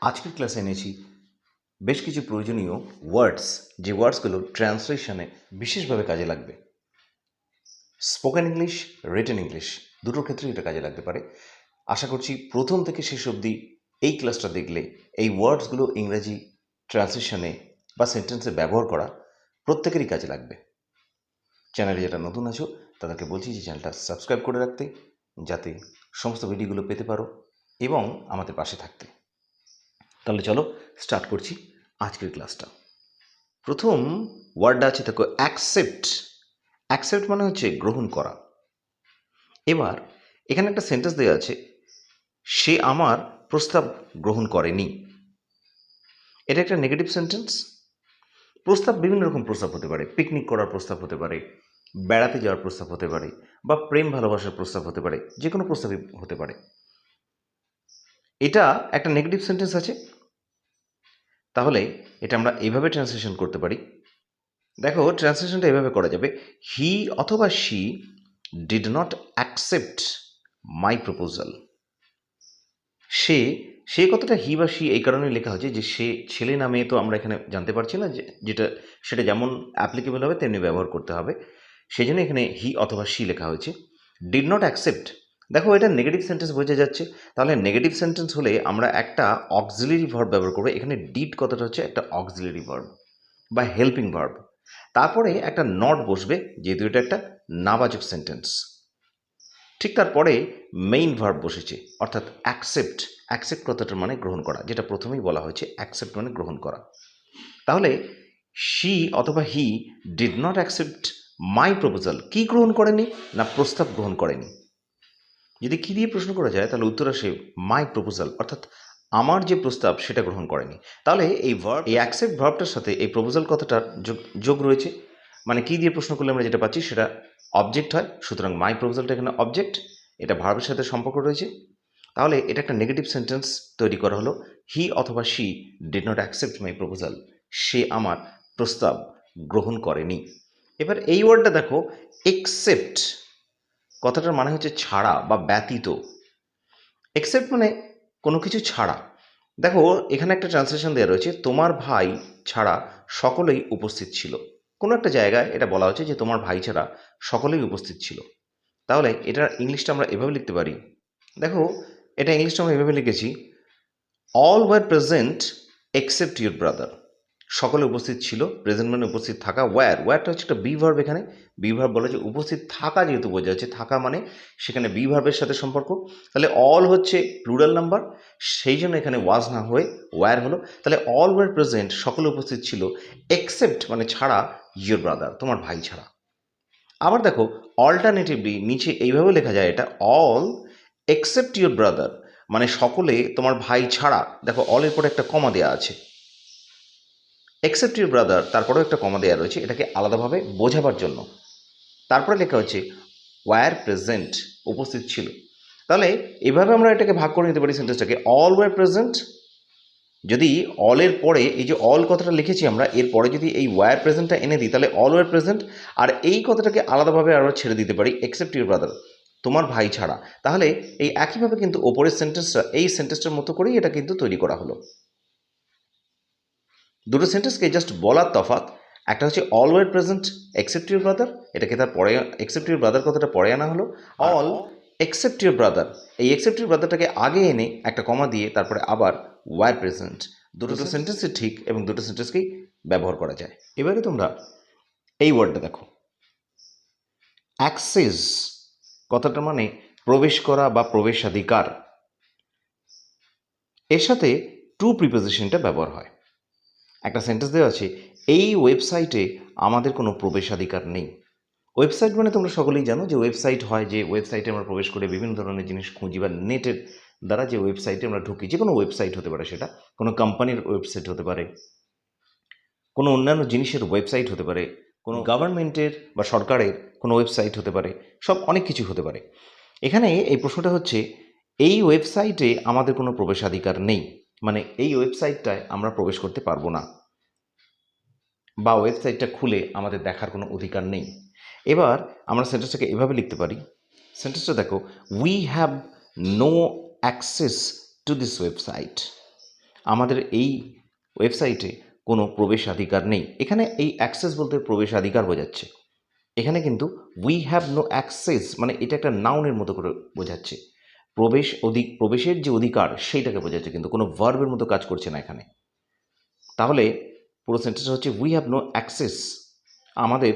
আজকের ক্লাসে এনেছি বেশ কিছু প্রয়োজনীয় ওয়ার্ডস, যে ওয়ার্ডসগুলো ট্রান্সলেশনে বিশেষভাবে কাজে লাগবে। স্পোকেন ইংলিশ, রিটেন ইংলিশ দুটোর ক্ষেত্রেই এটা কাজে লাগতে পারে। আশা করছি প্রথম থেকে শেষ অবধি এই ক্লাসটা দেখলে এই ওয়ার্ডসগুলো ইংরাজি ট্রান্সলেশনে বা সেন্টেন্সে ব্যবহার করা প্রত্যেকেরই কাজে লাগবে। চ্যানেলে যেটা নতুন আছো তাদেরকে বলছি যে চ্যানেলটা সাবস্ক্রাইব করে রাখতে, যাতে সমস্ত ভিডিওগুলো পেতে পারো এবং আমাদের পাশে থাকতে। তাহলে চলো স্টার্ট করছি আজকের ক্লাসটা। প্রথম ওয়ার্ডটা আছে দেখো, অ্যাকসেপ্ট। অ্যাকসেপ্ট মানে হচ্ছে গ্রহণ করা। এবার এখানে একটা সেন্টেন্স দেওয়া আছে, সে আমার প্রস্তাব গ্রহণ করেনি। এটা একটা নেগেটিভ সেন্টেন্স। প্রস্তাব বিভিন্ন রকম প্রস্তাব হতে পারে, পিকনিক করার প্রস্তাব হতে পারে, বেড়াতে যাওয়ার প্রস্তাব হতে পারে, বা প্রেম ভালোবাসার প্রস্তাব হতে পারে, যে কোনো প্রস্তাবই হতে পারে। এটা একটা নেগেটিভ সেন্টেন্স আছে, তাহলে এটা আমরা এইভাবে ট্রান্সলেশন করতে পারি। দেখো, ট্রান্সলেশনটা এভাবে করা যাবে, হি অথবা she did not accept my proposal. সে সে কথাটা হি বা শি এই কারণে লেখা হয়েছে যে সে ছেলে না মেয়ে তো আমরা এখানে জানতে পারছি না, যেটা সেটা যেমন অ্যাপ্লিকেবল হবে তেমনি ব্যবহার করতে হবে। সেই জন্য এখানে হি অথবা শি লেখা হয়েছে। ডিড নট অ্যাকসেপ্ট, দেখো এটা নেগেটিভ সেন্টেন্স বোঝা যাচ্ছে, তাহলে নেগেটিভ সেন্টেন্স হলে আমরা একটা অক্সিলারি ভার্ব ব্যবহার করবো। এখানে ডিড কথাটা হচ্ছে একটা অক্সিলারি ভার্ব বা হেল্পিং ভার্ব, তারপরে একটা নট বসবে যেহেতু এটা একটা নাবাচক সেন্টেন্স। ঠিক তারপরে মেইন ভার্ব বসেছে, অর্থাৎ অ্যাকসেপ্ট। অ্যাকসেপ্ট কথাটার মানে গ্রহণ করা, যেটা প্রথমেই বলা হয়েছে, অ্যাকসেপ্ট মানে গ্রহণ করা। তাহলে শি অথবা he did not accept my proposal. কি গ্রহণ করেনি? না, প্রস্তাব গ্রহণ করেনি। যদি কি দিয়ে প্রশ্ন করা যায় তাহলে উত্তর আসে মাই প্রপোজাল, অর্থাৎ আমার যে প্রস্তাব সেটা গ্রহণ করেনি। তাহলে এই ভার্ব, এই অ্যাকসেপ্ট ভার্বটার সাথে এই প্রপোজাল কথাটার যোগ রয়েছে। মানে কি দিয়ে প্রশ্ন করলে আমরা যেটা পাচ্ছি সেটা অবজেক্ট হয়, সুতরাং মাই প্রপোজালটা এখানে অবজেক্ট, এটা ভার্বের সাথে সম্পর্ক রয়েছে। তাহলে এটা একটা নেগেটিভ সেন্টেন্স তৈরি করা হলো, হি অথবা she did not accept my proposal, সে আমার প্রস্তাব গ্রহণ করেনি। এবার এই ওয়ার্ডটা দেখো, একসেপ্ট কথাটার মানে হচ্ছে ছাড়া বা ব্যতীত। একসেপ্ট মানে কোনো কিছু ছাড়া। দেখো এখানে একটা ট্রান্সলেশন দেওয়া রয়েছে, তোমার ভাই ছাড়া সকলেই উপস্থিত ছিল। কোনো একটা জায়গায় এটা বলা হচ্ছে যে তোমার ভাই ছাড়া সকলেই উপস্থিত ছিল। তাহলে এটার ইংলিশটা আমরা এভাবে লিখতে পারি। দেখো, এটা ইংলিশটা আমরা এভাবে লিখেছি, all were present except your brother. সকলে উপস্থিত ছিল, প্রেজেন্ট মানে উপস্থিত থাকা। ওয়্যারটা হচ্ছে একটা বি ভার্ব। এখানে বি ভার্ব বলা যে উপস্থিত থাকা, যেহেতু বোঝা যাচ্ছে থাকা মানে সেখানে বি ভার্বের সাথে সম্পর্ক। তাহলে অল হচ্ছে প্লুরাল নাম্বার, সেই জন্য এখানে ওয়াজ না হয়ে ওয়্যার হলো। তাহলে অল ওয়ার প্রেজেন্ট, সকলে উপস্থিত ছিল, এক্সেপ্ট মানে ছাড়া, ইউর ব্রাদার তোমার ভাই ছাড়া। আবার দেখো, অল্টারনেটিভলি নিচে এইভাবে লেখা যায়, এটা অল এক্সেপ্ট ইউর ব্রাদার, মানে সকলে তোমার ভাই ছাড়া। দেখো অলের পরে একটা কমা দেওয়া আছে, এক্সেপ্ট ইউর ব্রাদার তারপরেও একটা কমা দেওয়া রয়েছে, এটাকে আলাদাভাবে বোঝাবার জন্য। তারপরে লেখা হচ্ছে ওয়্যার প্রেজেন্ট, উপস্থিত ছিল। তাহলে এভাবে আমরা এটাকে ভাগ করে নিতে পারি সেন্টেন্সটাকে, অল ওয়্যার প্রেজেন্ট। যদি অলের পরে এই যে অল কথাটা লিখেছি আমরা, এর পরে যদি এই ওয়্যার প্রেজেন্টটা এনে দিই তাহলে অল ওয়্যার প্রেজেন্ট, আর এই কথাটাকে আলাদাভাবে আমরা ছেড়ে দিতে পারি, এক্সেপ্ট ইউর ব্রাদার তোমার ভাই ছাড়া। তাহলে এই একইভাবে কিন্তু ওপরের সেন্টেন্সটা এই সেন্টেন্সটার মতো করেই এটা কিন্তু তৈরি করা হলো। দুটো সেন্টেন্সকে জাস্ট বলার তফাৎ, একটা হচ্ছে all were present except your brother, এটাকে তার পরে এক্সেপ্ট ইউর ব্রাদার কথাটা পরে আনা হলো, অল এক্সেপ্ট ইউর ব্রাদার, এই এক্সেপ্ট ইউর ব্রাদারটাকে আগে এনে একটা কমা দিয়ে তারপরে আবার ওয়ার প্রেজেন্ট। দুটো সেন্টেন্সই ঠিক এবং দুটো সেন্টেন্সকেই ব্যবহার করা যায়। এবারে তোমরা এই ওয়ার্ডটা দেখো, অ্যাক্সেস কথাটা মানে প্রবেশ করা বা প্রবেশাধিকার। এর সাথে টু প্রিপোজিশনটা ব্যবহার হয়। একটা সেন্টেন্স দেওয়া আছে, এই ওয়েবসাইটে আমাদের কোনো প্রবেশাধিকার নেই। ওয়েবসাইট মানে তোমরা সকলেই জানো যে ওয়েবসাইট হয়, যে ওয়েবসাইটে আমরা প্রবেশ করে বিভিন্ন ধরনের জিনিস খুঁজি, বা নেটের দ্বারা যে ওয়েবসাইটে আমরা ঢুকি, যে কোনো ওয়েবসাইট হতে পারে, সেটা কোনো কোম্পানির ওয়েবসাইট হতে পারে, কোনো অন্যান্য জিনিসের ওয়েবসাইট হতে পারে, কোনো গভর্নমেন্টের বা সরকারের কোনো ওয়েবসাইট হতে পারে, সব অনেক কিছু হতে পারে। এখানে এই প্রশ্নটা হচ্ছে, এই ওয়েবসাইটে আমাদের কোনো প্রবেশাধিকার নেই, মানে এই ওয়েবসাইটটায় আমরা প্রবেশ করতে পারবো না, বা ওয়েবসাইটটা খুলে আমাদের দেখার কোনো অধিকার নেই। এবার আমরা সেন্টেন্সটাকে এভাবে লিখতে পারি, সেন্টেন্সটা দেখো, we have no access to this website. আমাদের এই ওয়েবসাইটে কোনো প্রবেশাধিকার নেই। এখানে এই অ্যাক্সেস বলতে প্রবেশাধিকার বোঝাচ্ছে। এখানে কিন্তু উই হ্যাভ নো অ্যাক্সেস মানে এটা একটা নাউনের মতো করে বোঝাচ্ছে। প্রবেশের যে অধিকার সেইটাকে বোঝাচ্ছে, কিন্তু কোনো ভার্বের মতো কাজ করছে না এখানে। তাহলে পুরো সেন্টেন্সটা হচ্ছে উই হ্যাভ নো অ্যাক্সেস, আমাদের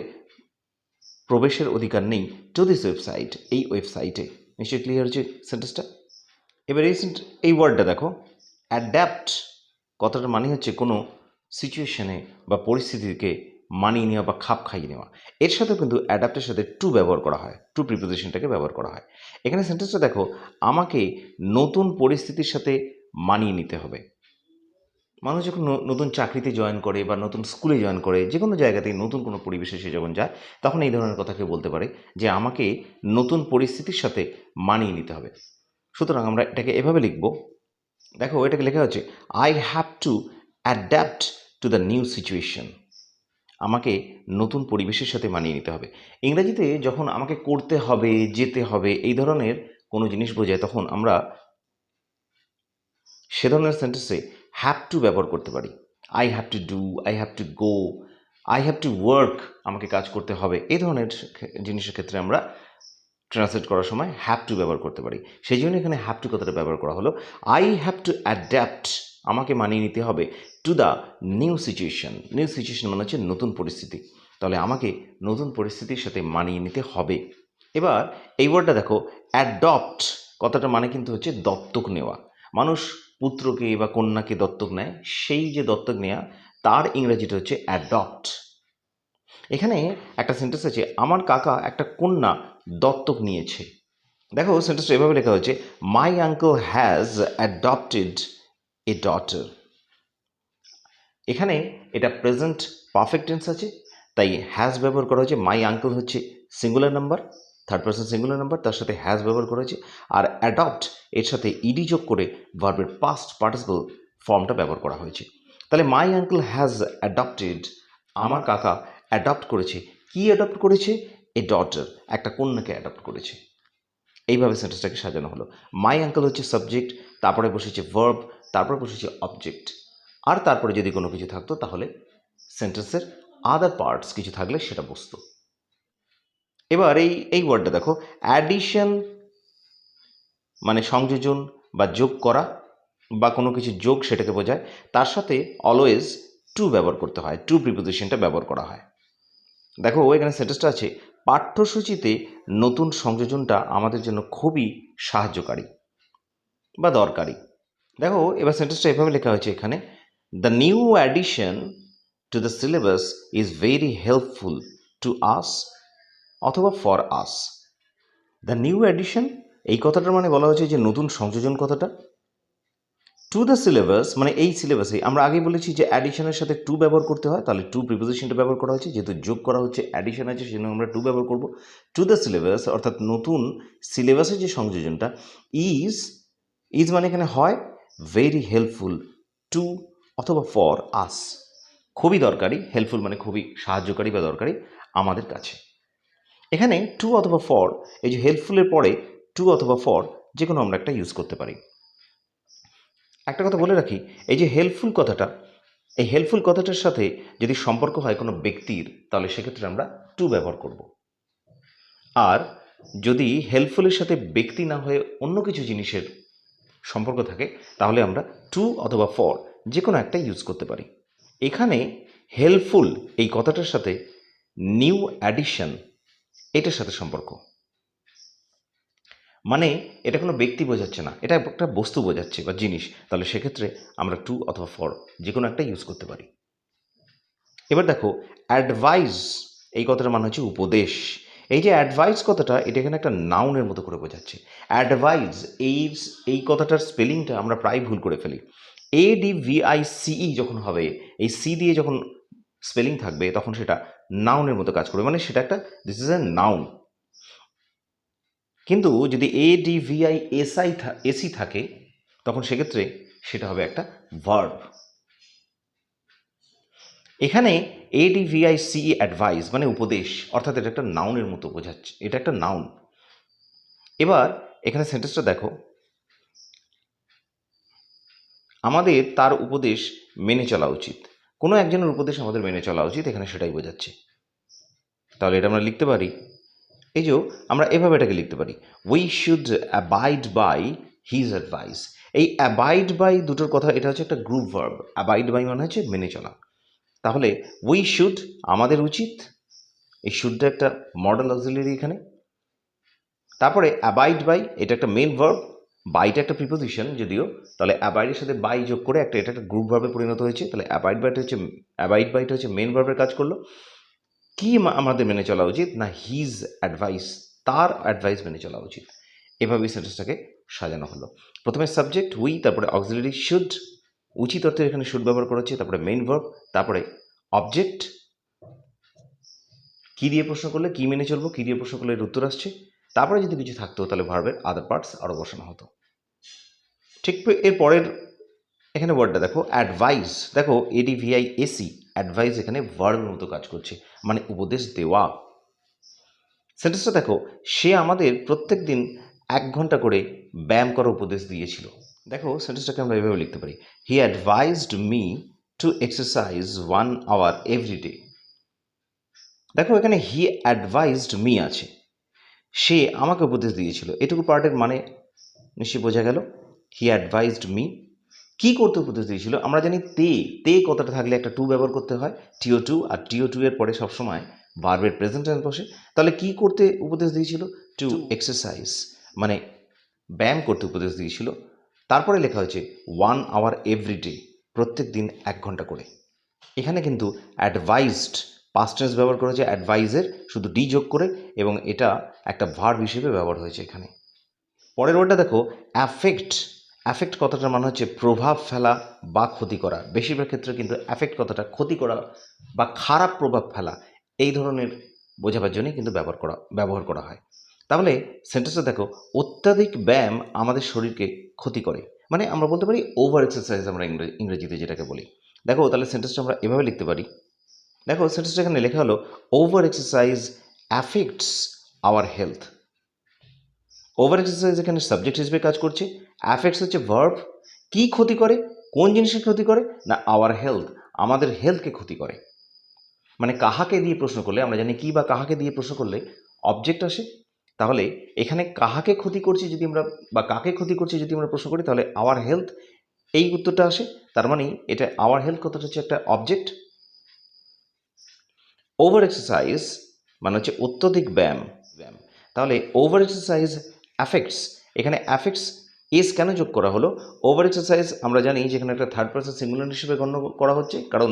প্রবেশের অধিকার নেই টু দিস ওয়েবসাইট, এই ওয়েবসাইটে। নিশ্চয়ই ক্লিয়ার হচ্ছে সেন্টেন্সটা। এবার এই ওয়ার্ডটা দেখো, অ্যাডাপ্ট কথাটার মানে হচ্ছে কোনো সিচুয়েশনে বা পরিস্থিতিকে মানিয়ে নেওয়া বা খাপ খাইয়ে নেওয়া। এর সাথেও কিন্তু অ্যাডাপ্টের সাথে টু ব্যবহার করা হয়, টু প্রিপোজিশনটাকে ব্যবহার করা হয়। এখানে সেন্টেন্সটা দেখো, আমাকে নতুন পরিস্থিতির সাথে মানিয়ে নিতে হবে। মানুষ যখন নতুন চাকরিতে জয়েন করে বা নতুন স্কুলে জয়েন করে, যে কোনো জায়গাতেই নতুন কোনো পরিবেশে সে যখন যায়, তখন এই ধরনের কথা কেউ বলতে পারে যে আমাকে নতুন পরিস্থিতির সাথে মানিয়ে নিতে হবে। সুতরাং আমরা এটাকে এভাবে লিখব, দেখো এটাকে লেখা হচ্ছে I have to adapt to the new situation. আমাকে নতুন পরিবেশের সাথে মানিয়ে নিতে হবে। ইংরেজিতে যখন আমাকে করতে হবে, যেতে হবে, এই ধরনের কোনো জিনিস বোঝায়, তখন আমরা সে ধরনের সেন্টেন্সে হ্যাভ টু ব্যবহার করতে পারি। I have to do, I have to go, I have to work, আমাকে কাজ করতে হবে, এই ধরনের জিনিসের ক্ষেত্রে আমরা ট্রান্সলেট করার সময় হ্যাভ টু ব্যবহার করতে পারি। সেই জন্য এখানে হ্যাভ টু কথাটা ব্যবহার করা হলো। আই হ্যাভ টু অ্যাডাপ্ট, আমাকে মানিয়ে নিতে হবে to the new situation. New situation মানে হচ্ছে নতুন পরিস্থিতি। তাহলে আমাকে নতুন পরিস্থিতির সাথে মানিয়ে নিতে হবে। এবার এই ওয়ার্ডটা দেখো, অ্যাডপ্ট কথাটা মানে কিন্তু হচ্ছে দত্তক নেওয়া। মানুষ পুত্রকে বা কন্যাকে দত্তক নেয়, সেই যে দত্তক নেওয়া তার ইংরেজিটা হচ্ছে অ্যাডপ্ট। এখানে একটা সেন্টেন্স আছে, আমার কাকা একটা কন্যা দত্তক নিয়েছে। দেখো সেন্টেন্সটা এভাবে লেখা হয়েছে, my uncle has adopted A daughter. এখানে এটা প্রেজেন্ট পারফেক্ট টেন্স আছে, তাই হ্যাজ ব্যবহার করা হয়েছে। মাই আঙ্কেল হচ্ছে singular number, third person singular number, তার সাথে হ্যাজ ব্যবহার করা হয়েছে। আর অ্যাডপ্ট এর সাথে ইডি যোগ করে ভার্বের পাস্ট পার্টিসিপল ফর্মটা ব্যবহার করা হয়েছে। তাহলে মাই আঙ্কেল হ্যাজ অ্যাডপ্টেড, আমার কাকা অ্যাডপ্ট করেছে। কি অ্যাডপ্ট করেছে? এ ডটার, একটা কন্যাকে অ্যাডপ্ট করেছে। এইভাবে সেন্টেন্সটাকে সাজানো হলো। মাই আঙ্কেল হচ্ছে সাবজেক্ট, তারপরে বসেছে ভার্ব, তারপরে বসেছে অবজেক্ট, আর তারপরে যদি কোনো কিছু থাকতো তাহলে সেন্টেন্সের আদার পার্টস কিছু থাকলে সেটা বসতো। এবার এই ওয়ার্ডটা দেখো, অ্যাডিশন মানে সংযোজন বা যোগ করা বা কোনো কিছু যোগ সেটাকে বোঝায়। তার সাথে অলওয়েজ টু ব্যবহার করতে হয়, টু প্রিপোজিশনটা ব্যবহার করা হয়। দেখো এখানে সেন্টেন্সটা আছে, পাঠ্যসূচিতে নতুন সংযোজনটা আমাদের জন্য খুবই সাহায্যকারী বা দরকারি। দেখো এবার সেন্টেন্সটা এভাবে লেখা হয়েছে এখানে, the new addition to the syllabus is very helpful to us অথবা for us. The new addition এই কথাটার মানে বলা হয়েছে যে নতুন সংযোজন কথাটা, টু দ্য সিলেবাস মানে এই সিলেবাসে। আমরা আগেই বলেছি যে অ্যাডিশনের সাথে টু ব্যবহার করতে হয়, তাহলে টু প্রিপোজিশনটা ব্যবহার করা হয়েছে, যেহেতু যোগ করা হচ্ছে অ্যাডিশন আছে সেজন্য আমরা টু ব্যবহার করব। টু দ্য সিলেবাস অর্থাৎ নতুন সিলেবাসের যে সংযোজনটা, ইজ মানে এখানে হয় ভেরি হেল্পফুল টু অথবা ফর আস, খুবই দরকারি, হেল্পফুল মানে খুবই সাহায্যকারী বা দরকারি আমাদের কাছে। এখানে টু অথবা ফর, এই যে হেল্পফুলের পরে টু অথবা ফর যে কোনো আমরা একটা ইউজ করতে পারি। একটা কথা বলে রাখি, এই যে হেল্পফুল কথাটা, এই হেল্পফুল কথাটার সাথে যদি সম্পর্ক হয় কোনো ব্যক্তির, তাহলে সেক্ষেত্রে আমরা টু ব্যবহার করব। আর যদি হেল্পফুলের সাথে ব্যক্তি না হয়ে অন্য কিছু জিনিসের সম্পর্ক থাকে, তাহলে আমরা টু অথবা ফর যে কোনো একটা ইউজ করতে পারি। এখানে হেল্পফুল এই কথাটার সাথে নিউ অ্যাডিশন এটার সাথে সম্পর্ক, মানে এটা কোনো ব্যক্তি বোঝাচ্ছে না, এটা একটা বস্তু বোঝাচ্ছে বা জিনিস, তাহলে সেক্ষেত্রে আমরা টু অথবা ফর যে কোনো একটা ইউজ করতে পারি। এবার দেখো অ্যাডভাইস এই কথাটার মানে হচ্ছে উপদেশ। এই যে অ্যাডভাইস কথাটা, এটা এখানে একটা নাউনের মতো করে বোঝাচ্ছে। অ্যাডভাইস এই কথাটার স্পেলিংটা আমরা প্রায় ভুল করে ফেলি। ADVICE যখন হবে, এই সি দিয়ে যখন স্পেলিং থাকবে তখন সেটা নাউনের মতো কাজ করবে, মানে সেটা একটা দিস ইজ এ নাউন। কিন্তু যদি ADVISI থাকে তখন সেক্ষেত্রে সেটা হবে একটা ভার্ব। এখানে ADVICE অ্যাডভাইস মানে উপদেশ, অর্থাৎ এটা একটা নাউনের মতো বোঝাচ্ছে, এটা একটা নাউন। এবার এখানে সেন্টেন্সটা দেখো, আমাদের তার উপদেশ মেনে চলা উচিত। কোনো একজনের উপদেশ আমাদের মেনে চলা উচিত, এখানে সেটাই বোঝাচ্ছে। তাহলে এটা আমরা লিখতে পারি, এই যে আমরা এভাবে এটাকে লিখতে পারি, we should abide by his advice. এই অ্যাবাইড বাই দুটোর কথা, এটা হচ্ছে একটা গ্রুপ ভার্ব। অ্যাবাইড বাই মানে হচ্ছে মেনে চলা। তাহলে উই শুড আমাদের উচিত, এই শুডটা একটা মডেল অক্সিলারি এখানে। তারপরে অ্যাবাইড বাই এটা একটা মেন ভার্ব, বাইটা একটা প্রিপোজিশন যদিও, তাহলে অ্যাবাইডের সাথে বাই যোগ করে এটা একটা গ্রুপ ভার্বে পরিণত হয়েছে। তাহলে অ্যাবাইড বাইটা হচ্ছে মেন ভার্বের কাজ করলো। কি আমাদের মেনে চলা উচিত না, হিজ অ্যাডভাইস, তার অ্যাডভাইস মেনে চলা উচিত। এভাবেই সেন্টেন্সটাকে সাজানো হলো। প্রথমে সাবজেক্ট উই, তারপরে অক্সিলারি শুড, উচিত অর্থে এখানে শুড ব্যবহার করা হচ্ছে, তারপরে মেইন ভার্ব, তারপরে অবজেক্ট, কি দিয়ে প্রশ্ন করলে কি মেনে চলবো, কি দিয়ে প্রশ্ন করলে এর উত্তর আসছে, তারপরে যদি কিছু থাকতো তাহলে ভার্বের আদার পার্টস আরও বসানো হতো। ঠিক এর পরের এখানে ওয়ার্ডটা দেখো, অ্যাডভাইস। দেখো ADVIAC, অ্যাডভাইস এখানে ভার্বের মতো কাজ করছে, মানে উপদেশ দেওয়া। সেন্টেন্সটা দেখো, সে আমাদের প্রত্যেক দিন 1 ঘন্টা করে ব্যায়াম করার উপদেশ দিয়েছিল। দেখো সেন্টেন্সটাকে আমরা এভাবে লিখতে পারি, he advised me to exercise 1 hour every day. দেখো এখানে হি অ্যাডভাইজড মি আছে, সে আমাকে উপদেশ দিয়েছিল, এটুকু পার্টের মানে নিশ্চয়ই বোঝা গেল। হি অ্যাডভাইজড মি, কি করতে উপদেশ দিয়েছিল? আমরা জানি তে কথাটা থাকলে একটা টু ব্যবহার করতে হয়, TO2, আর TO2 এর পরে সবসময় ভার্বের প্রেজেন্ট টেন্স বসে। তাহলে কি করতে উপদেশ দিয়েছিল? টু এক্সারসাইজ, মানে ব্যায়াম করতে উপদেশ দিয়েছিল। তারপরে লেখা হয়েছে 1 আওয়ার এভরি ডে, প্রত্যেক দিন 1 ঘন্টা করে। এখানে কিন্তু অ্যাডভাইজড পাস্ট টেন্স ব্যবহার করেছে, অ্যাডভাইজের শুধু ডি যোগ করে, এবং এটা একটা ভার্ব হিসেবে ব্যবহার হয়েছে এখানে। পরের ওয়ার্ডটা দেখো, অ্যাফেক্ট। অ্যাফেক্ট কথাটার মানে হচ্ছে প্রভাব ফেলা বা ক্ষতি করা। বেশিরভাগ ক্ষেত্রে কিন্তু অ্যাফেক্ট কথাটা ক্ষতি করা বা খারাপ প্রভাব ফেলা, এই ধরনের বোঝাবার জন্যই কিন্তু ব্যবহার করা হয়। তাহলে সেন্টেন্সটা দেখো, অত্যাধিক ব্যায়াম আমাদের শরীরকে ক্ষতি করে, মানে আমরা বলতে পারি ওভার এক্সারসাইজ, আমরা ইংরেজিতে যেটাকে বলি। দেখো তাহলে সেন্টেন্সটা আমরা এভাবে লিখতে পারি, দেখো সেন্টেন্সটা এখানে লেখা হলো, over exercise affects our health. Over exercise এখানে সাবজেক্ট হিসেবে কাজ করছে, অ্যাফেক্টস হচ্ছে ভার্ব। কি ক্ষতি করে, কোন জিনিসের ক্ষতি করে না, আওয়ার হেলথ, আমাদের হেলথকে ক্ষতি করে। মানে কাহাকে দিয়ে প্রশ্ন করলে, আমরা জানি কি বা কাহাকে দিয়ে প্রশ্ন করলে অবজেক্ট আসে। তাহলে এখানে কাহাকে ক্ষতি করছি যদি আমরা, বা কাকে ক্ষতি করছি যদি আমরা প্রশ্ন করি, তাহলে আওয়ার হেলথ এই উত্তরটা আসে। তার মানে এটা আওয়ার হেলথ কথাটা হচ্ছে একটা অবজেক্ট। ওভার এক্সারসাইজ মানে হচ্ছে অত্যধিক ব্যায়াম। তাহলে ওভার এক্সারসাইজ অ্যাফেক্টস, এখানে অ্যাফেক্টস এস কেন যোগ করা হলো? ওভার এক্সারসাইজ আমরা জানি যেখানে একটা থার্ড পারসন সিঙ্গুলার হিসেবে গণ্য করা হচ্ছে, কারণ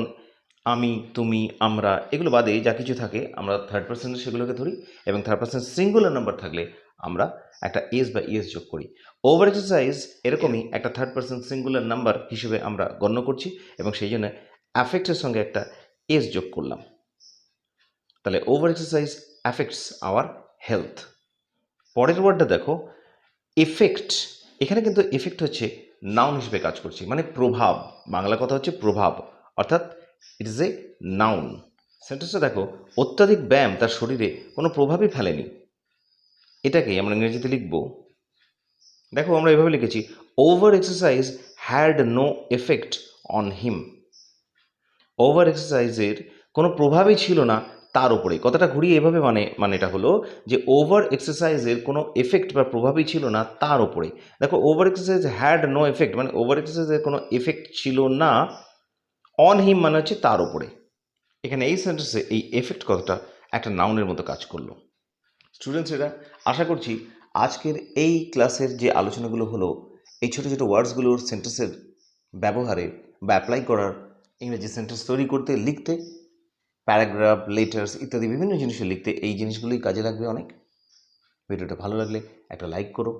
আমি, তুমি, আমরা এগুলো বাদে যা কিছু থাকে আমরা থার্ড পারসন সেগুলোকে ধরি, এবং থার্ড পারসন সিঙ্গুলার নাম্বার থাকলে আমরা একটা এস বা ইএস যোগ করি। ওভার এক্সারসাইজ এরকমই একটা থার্ড পারসন সিঙ্গুলার নাম্বার হিসেবে আমরা গণ্য করছি, এবং সেই জন্য অ্যাফেক্টের সঙ্গে একটা এস যোগ করলাম। তাহলে over exercise affects our health. পরের ওয়ার্ডটা দেখো, এফেক্ট। এখানে কিন্তু এফেক্ট হচ্ছে নাউন হিসেবে কাজ করছে, মানে প্রভাব। বাংলা কথা হচ্ছে প্রভাব, অর্থাৎ ইট ইজ এ নাউন। সেন্টেন্সটা দেখো, অত্যাধিক ব্যায়াম তার শরীরে কোনো প্রভাবই ফেলেনি। এটাকে আমরা ইংরেজিতে লিখব, দেখো আমরা এভাবে লিখেছি, over exercise had no effect on him. Over এক্সারসাইজের কোনো প্রভাবই ছিল না তার উপরে। কথাটা ঘুরিয়ে এভাবে মানে এটা হলো যে ওভার এক্সারসাইজের কোনো এফেক্ট বা প্রভাবই ছিল না তার উপরে। দেখো over exercise had no effect, মানে ওভার এক্সারসাইজের কোনো এফেক্ট ছিল না। অন হিম মানে হচ্ছে তার উপরে। এখানে এই সেন্টেন্সে এই এফেক্ট কথাটা একটা নাউনের মতো কাজ করলো। স্টুডেন্টস, এরা আশা করছি আজকের এই ক্লাসের যে আলোচনাগুলো হলো, এই ছোটো ছোটো ওয়ার্ডসগুলোর সেন্টেন্সের ব্যবহারে বা অ্যাপ্লাই করার, ইংরেজি সেন্টেন্স তৈরি করতে, লিখতে, প্যারাগ্রাফ, লেটার্স ইত্যাদি বিভিন্ন জিনিসে লিখতে, এই জিনিসগুলোই কাজে লাগবে অনেক। ভিডিওটা ভালো লাগলে একটা লাইক করো,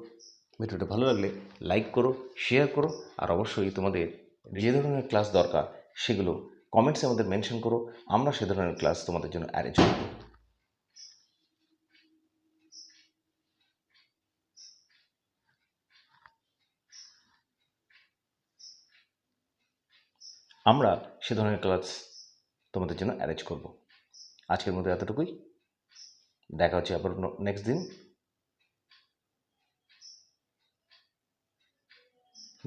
ভিডিওটা ভালো লাগলে লাইক করো, শেয়ার করো, আর অবশ্যই তোমাদের যে ধরনের ক্লাস দরকার সেগুলো কমেন্টসে আমাদের মেনশন করো, আমরা সে ধরনের ক্লাস তোমাদের জন্য অ্যারেঞ্জ করব। আমরা সে ধরনের ক্লাস তোমাদের জন্য অ্যারেঞ্জ করব। আজকের মধ্যে এতটুকুই, দেখা হচ্ছে আবার নেক্সট দিন।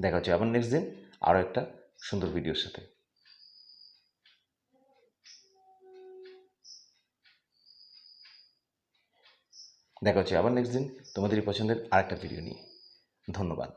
দেখা হচ্ছে আবার নেক্সট দিন। আরও একটা সুন্দর ভিডিওর সাথে। দেখা হচ্ছে আবার নেক্সট দিন তোমাদেরই পছন্দের আরেকটা ভিডিও নিয়ে। ধন্যবাদ।